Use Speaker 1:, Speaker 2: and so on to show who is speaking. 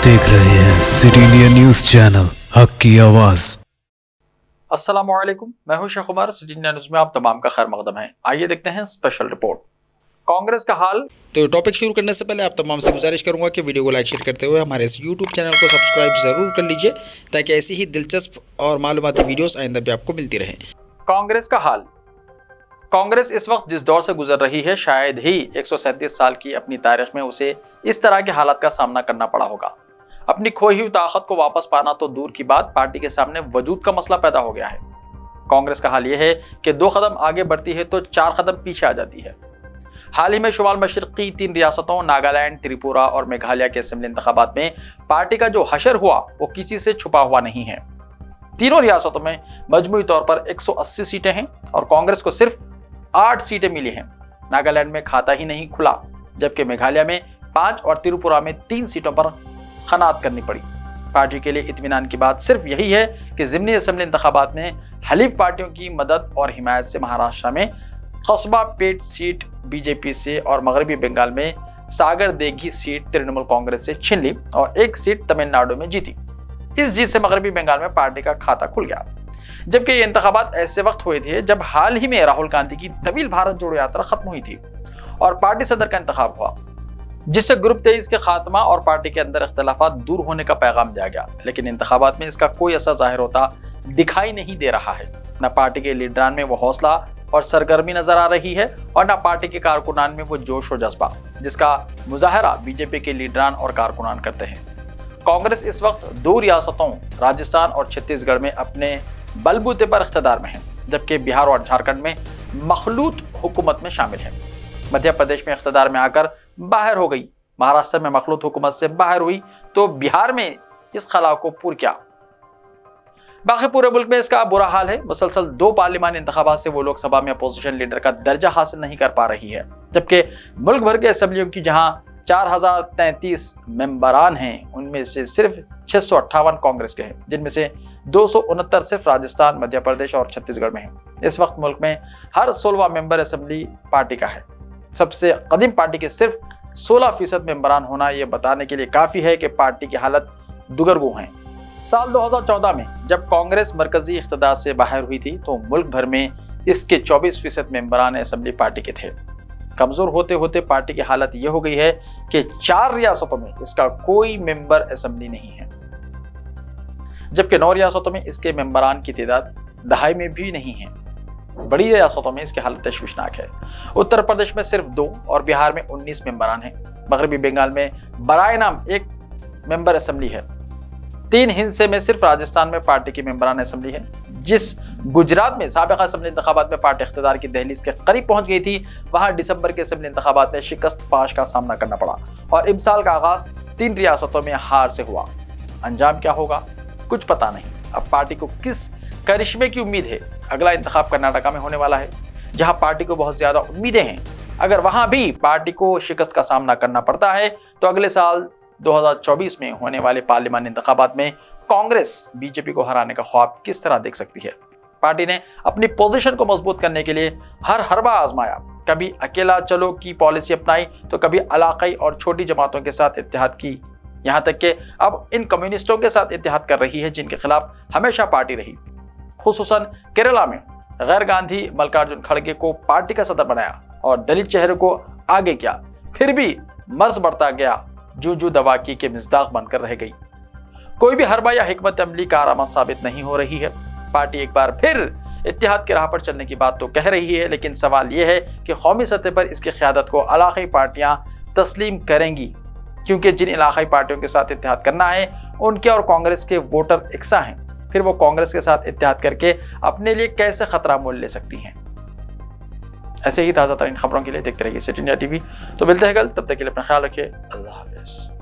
Speaker 1: देख रहे हैं सिटी इंडिया न्यूज चैनल, हक की आवाज।
Speaker 2: अस्सलामुअलैकुम, मैं हूं Sheikh Umar. City India News में आप तमाम का खैर मकदम है। आइए देखते हैं स्पेशल रिपोर्ट। कांग्रेस का हाल।
Speaker 3: तो टॉपिक शुरू करने से पहले आप तमाम से गुजारिश करूंगा कि वीडियो को लाइक शेयर करते हुए हमारे इस यूट्यूब चैनल को सब्सक्राइब जरूर कर लीजिए, ताकि ऐसी ही दिलचस्प और मालूमाती वीडियोस आइंदा भी आपको मिलती रहें।
Speaker 2: कांग्रेस का हाल। कांग्रेस इस वक्त जिस दौर से गुजर रही है, शायद ही 137 साल की अपनी तारीख में उसे इस तरह के हालात का सामना करना पड़ा होगा। अपनी खोई हुई ताकत को वापस पाना तो दूर की बात, पार्टी के सामने वजूद का मसला पैदा हो गया है। कांग्रेस का हाल यह है कि 2 कदम आगे बढ़ती है तो 4 कदम पीछे आ जाती है। हाल ही में शुमाल मशरकी 3 रियासतों नागालैंड, त्रिपुरा और मेघालय के असेंबली इंतखाबात में पार्टी का जो हशर हुआ वो किसी से छुपा हुआ नहीं है। तीनों रियासतों में मजमूई तौर पर 180 सीटें हैं और कांग्रेस को सिर्फ 8 सीटें मिली हैं। नागालैंड में खाता ही नहीं खुला, जबकि मेघालय में 5 और त्रिपुरा में 3 सीटों पर खनात करनी पड़ी। पार्टी के लिए इत्मीनान की बात सिर्फ यही है कि ज़िमनी असेंबली इंतखाबात में हलीफ पार्टियों की मदद और हिमायत से महाराष्ट्र में कस्बा पेट सीट बीजेपी से और मगरबी बंगाल में सागर देगी सीट तृणमूल कांग्रेस से छीन ली और 1 सीट तमिलनाडु में जीती। इस जीत से मगरबी बंगाल में पार्टी का खाता खुल गया। जबकि ये इंतखाबात ऐसे वक्त हुए थे जब हाल ही में राहुल गांधी की तवील भारत जोड़ो यात्रा खत्म हुई थी और पार्टी सदर का इंतखाब हुआ, जिससे ग्रुप 23 के खात्मा और पार्टी के अंदर इख्तलाफात दूर होने का पैगाम दिया गया। लेकिन इंतखाबात में इसका कोई असर जाहिर होता दिखाई नहीं दे रहा है। न पार्टी के लीडरान में वो हौसला और सरगर्मी नजर आ रही है और न पार्टी के कारकुनान में वो जोश और जज्बा जिसका मुजाहरा बीजेपी के लीडरान और कारकुनान करते हैं। कांग्रेस इस वक्त 2 रियासतों राजस्थान और छत्तीसगढ़ में अपने बलबूते पर इख्तिदार में है, जबकि बिहार और झारखंड में मखलूत हुकूमत में शामिल है। मध्य प्रदेश में इख्तिदार में आकर बाहर हो गई, महाराष्ट्र में मखलूत हुकूमत से बाहर हुई, तो बिहार में इस खला को पूर क्या। बाकी पूरे मुल्क में इसका बुरा हाल है। मुसलसल 2 पार्लिमानी इंतखाबात से वो लोकसभा में अपोजिशन लीडर का दर्जा हासिल नहीं कर पा रही है, जबकि मुल्क भर के असेंबलियों की जहां 4033 मेंबरान हैं, उनमें से सिर्फ 658 कांग्रेस के हैं, जिनमें से 269 सिर्फ राजस्थान, मध्य प्रदेश और छत्तीसगढ़ में हैं। इस वक्त मुल्क में हर 16वां मेंबर असेंबली पार्टी का है। सबसे कदीम पार्टी के सिर्फ 16% मेंबरान होना यह बताने के लिए काफ़ी है कि पार्टी की हालत दुगरगू है। साल 2014 में जब कांग्रेस मरकजी इख्तिदार से बाहर हुई थी तो मुल्क भर में इसके 24% मेंबरान असेंबली पार्टी के थे। कमज़ोर होते होते पार्टी की हालत यह हो गई है कि 4 रियासतों में इसका कोई मेंबर असेंबली नहीं है, जबकि 9 रियासतों में इसके मेंबरान की तादाद 2.5 में भी नहीं है। बड़ी रियासतों में इसकी हालत तशवीशनाक है। उत्तर प्रदेश में सिर्फ 2 और बिहार में 19 मेंबरान हैं। मगरबी बंगाल में बराए नाम 1 मेंबर असेंबली है। 3 हिस्से में सिर्फ राजस्थान में पार्टी की मेंबरान असेंबली है। जिस गुजरात में साबिक़ा असेंबली इंतखाबात में पार्टी इख्तिदार की दहलीज के करीब पहुंच गई थी, वहां दिसंबर के असेंबली इंतखाबात में शिकस्त फाश का सामना करना पड़ा और इम्साल का आगाज 3 रियासतों में हार से हुआ। अंजाम क्या होगा कुछ पता नहीं। अब पार्टी को किस करिश्मे की उम्मीद है। अगला इंतखाब कर्नाटका में होने वाला है, जहां पार्टी को बहुत ज्यादा उम्मीदें हैं। अगर वहां भी पार्टी को शिकस्त का सामना करना पड़ता है तो अगले साल 2024 में होने वाले पार्लिमानी इंतखाबात में कांग्रेस बीजेपी को हराने का ख्वाब किस तरह देख सकती है। पार्टी ने अपनी पोजीशन को मजबूत करने के लिए हर हरबा आजमाया। कभी अकेला चलो की पॉलिसी अपनाई तो कभी इलाकाई और छोटी जमातों के साथ इत्तेहाद की, यहाँ तक कि अब इन कम्युनिस्टों के साथ इत्तेहाद कर रही है जिनके खिलाफ हमेशा पार्टी रही। खुसूसन केरला में गैर गांधी मल्लिकार्जुन खड़गे को पार्टी का सदर बनाया और दलित चेहरे को आगे किया, फिर भी मर्ज बढ़ता गया, जू दवा की के मिज़दाक बनकर रह गई। कोई भी हरबा या हिकमत अमली कारआमद साबित नहीं हो रही है। पार्टी एक बार फिर इत्तेहाद की राह पर चलने की बात तो कह रही है, लेकिन सवाल यह है कि कौमी सतह पर इसकी क़यादत को इलाकाई पार्टियां तस्लीम करेंगी, क्योंकि जिन इलाकाई पार्टियों के साथ इत्तेहाद करना है उनके और कांग्रेस के वोटर इकसा हैं। फिर वो कांग्रेस के साथ इत्तेहाद करके अपने लिए कैसे खतरा मोल ले सकती हैं। ऐसे ही ताज़ा तरीन खबरों के लिए देखते रहिए सिटी इंडिया टीवी। तो मिलते हैं कल, तब तक के लिए अपना ख्याल रखिए। अल्लाह हाफ़िज़।